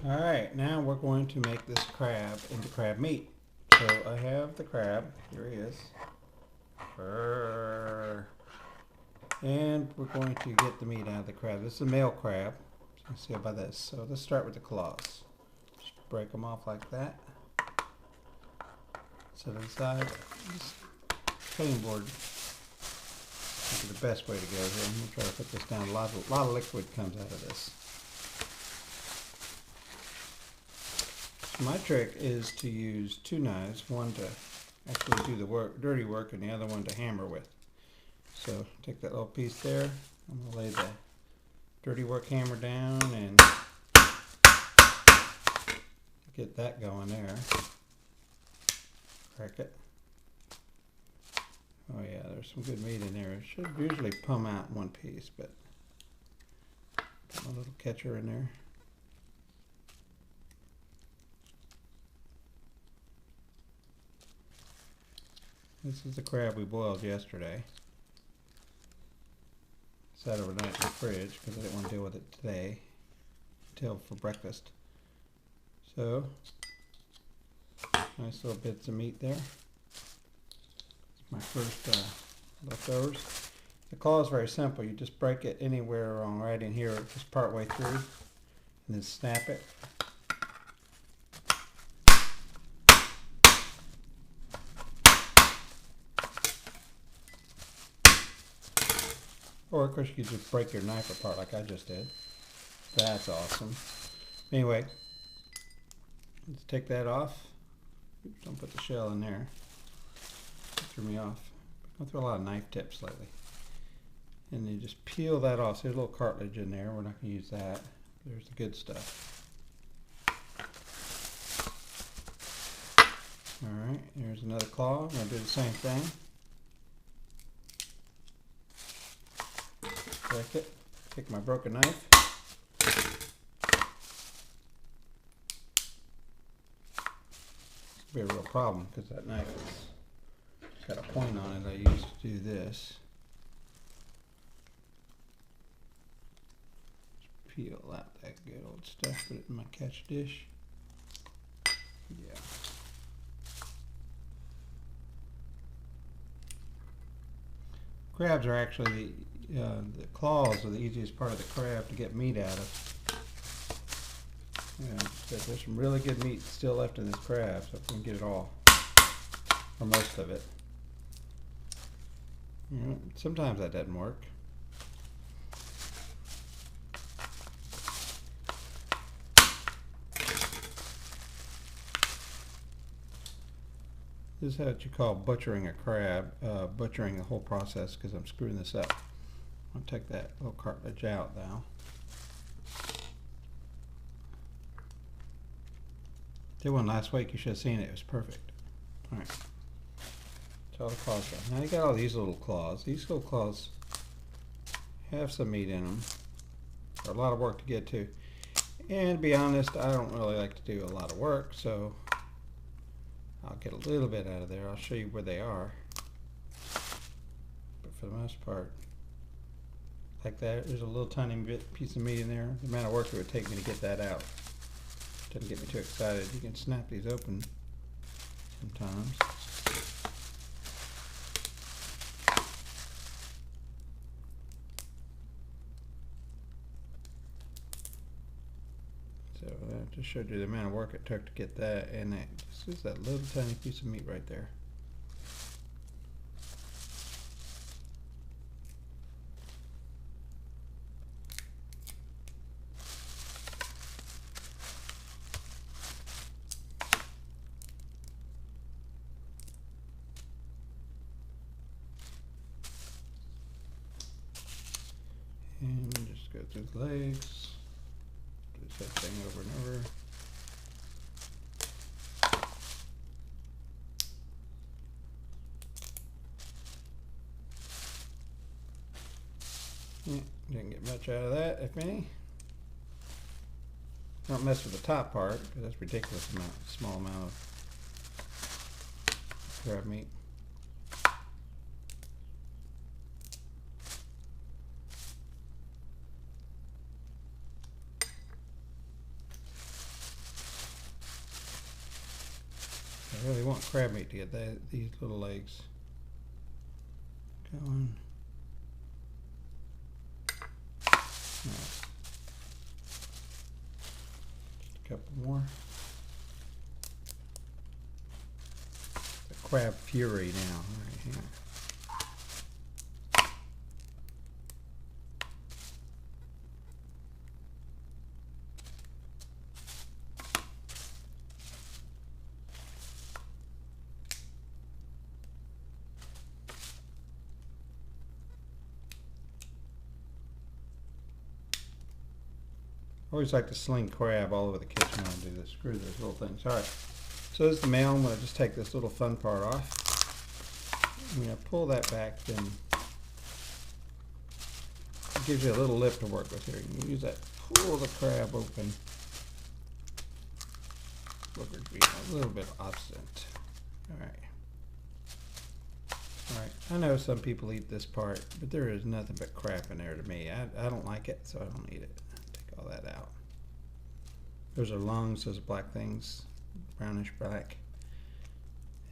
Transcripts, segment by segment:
Alright, now we're going to make this crab into crab meat. So I have the crab, here he is. And we're going to get the meat out of the crab. This is a male crab, you can see by this. So let's start with the claws. Just break them off like that. Set it aside. This cutting board is the best way to go here. I'm going to try to put this down. A lot of liquid comes out of this. My trick is to use two knives, one to actually do the dirty work and the other one to hammer with. So take that little piece there, I'm going to lay the dirty work hammer down and get that going there. Crack it. Oh yeah, there's some good meat in there. It should usually come out in one piece, but put my little catcher in there. This is the crab we boiled yesterday. Sat overnight in the fridge because I didn't want to deal with it today until for breakfast. So, nice little bits of meat there. It's my first leftovers. The claw is very simple. You just break it anywhere wrong, right in here, just part way through, and then snap it. Or of course you could just break your knife apart like I just did. That's awesome. Anyway, let's take that off. Oops, don't put the shell in there. It threw me off. I throw a lot of knife tips lately. And you just peel that off. So there's a little cartilage in there. We're not going to use that. There's the good stuff. Alright, here's another claw. I'm going to do the same thing. Break it. Take my broken knife. It'll be a real problem because that knife has got a point on it. I used to do this. Just peel out that good old stuff. Put it in my catch dish. Yeah. Crabs are actually the claws are the easiest part of the crab to get meat out of. There's some really good meat still left in this crab, so if we can get it all, or most of it. Sometimes that doesn't work. This is what you call butchering a crab, butchering the whole process because I'm screwing this up. I'll take that little cartilage out now. Did one last week, you should have seen it, it was perfect. Alright, that's all the claws are. Now you got all these little claws. These little claws have some meat in them. They're a lot of work to get to. And to be honest, I don't really like to do a lot of work, so I'll get a little bit out of there. I'll show you where they are. But for the most part, like that, there's a little tiny piece of meat in there. The amount of work it would take me to get that out doesn't get me too excited. You can snap these open sometimes. So I just showed you the amount of work it took to get that, and that this is that little tiny piece of meat right there. And just go through the legs, do the same thing over and over. Yeah, didn't get much out of that, if any. Don't mess with the top part because that's a ridiculous small amount of crab meat. I really want crab meat to get these little legs going. Right. Just a couple more. The crab fury now. All right, hang on. I always like to sling crab all over the kitchen when I do this. Screw those little things. All right. So this is the male. I'm going to just take this little fun part off. I'm going to pull that back, then it gives you a little lip to work with here. You can use that, pull the crab open. Look, it's being a little bit obstinate. All right. All right. I know some people eat this part, but there is nothing but crap in there to me. I don't like it, so I don't eat it. Take all that out. Those are lungs, those black things, brownish black.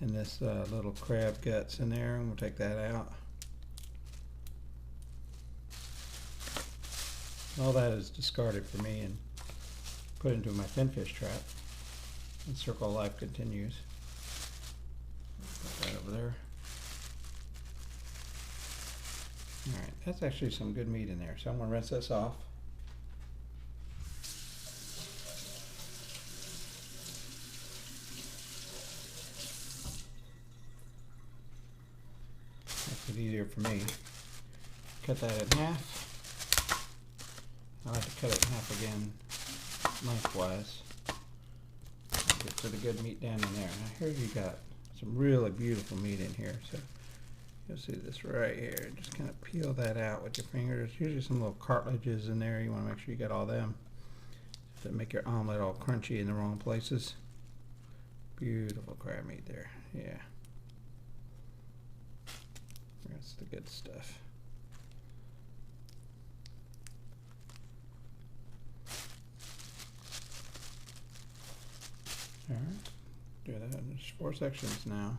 And this little crab guts in there, and we'll take that out. All that is discarded for me and put into my finfish trap. And circle of life continues. Put that over there. Alright, that's actually some good meat in there. So I'm going to rinse this off. Makes it easier for me. Cut that in half. I like to cut it in half again, lengthwise. Get to the good meat down in there. Now here you got some really beautiful meat in here. So you'll see this right here. Just kind of peel that out with your finger. There's usually some little cartilages in there. You want to make sure you got all them. To make your omelet all crunchy in the wrong places. Beautiful crab meat there. Yeah. That's the good stuff. Alright, do that. There's 4 sections now.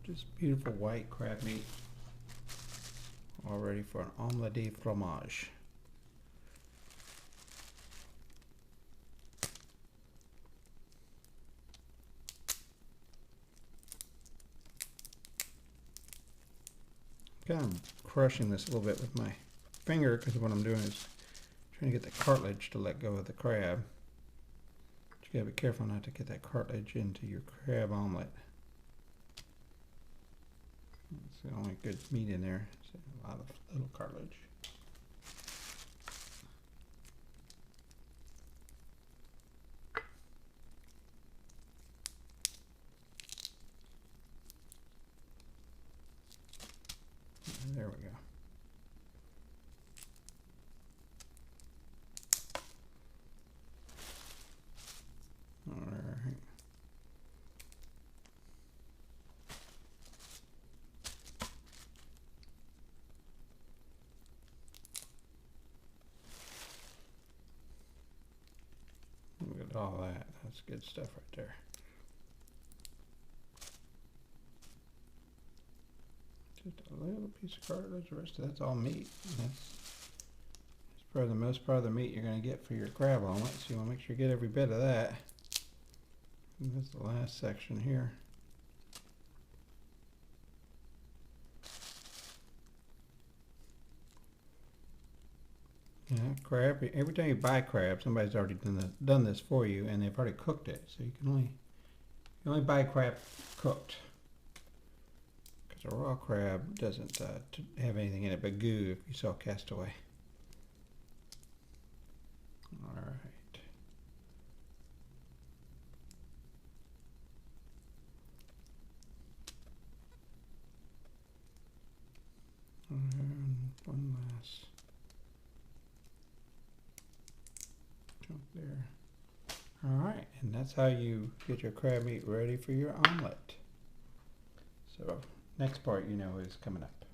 Just beautiful white crab meat. All ready for an omelette de fromage. Kind of crushing this a little bit with my finger because what I'm doing is trying to get the cartilage to let go of the crab. But you gotta be careful not to get that cartilage into your crab omelet. It's the only good meat in there. So a lot of little cartilage. And there we go. All right. Look at all that. That's good stuff right there. Just a little piece of cartilage. The rest of that's all meat. That's probably the most part of the meat you're going to get for your crab omelet. So you want to make sure you get every bit of that. And that's the last section here. Yeah, crab. Every time you buy crab, somebody's already done this for you, and they've already cooked it. So you can only buy crab cooked, because a raw crab doesn't have anything in it but goo. If you saw Castaway. All right. And one last chunk there. All right, and that's how you get your crab meat ready for your omelet. So next part, you know, is coming up.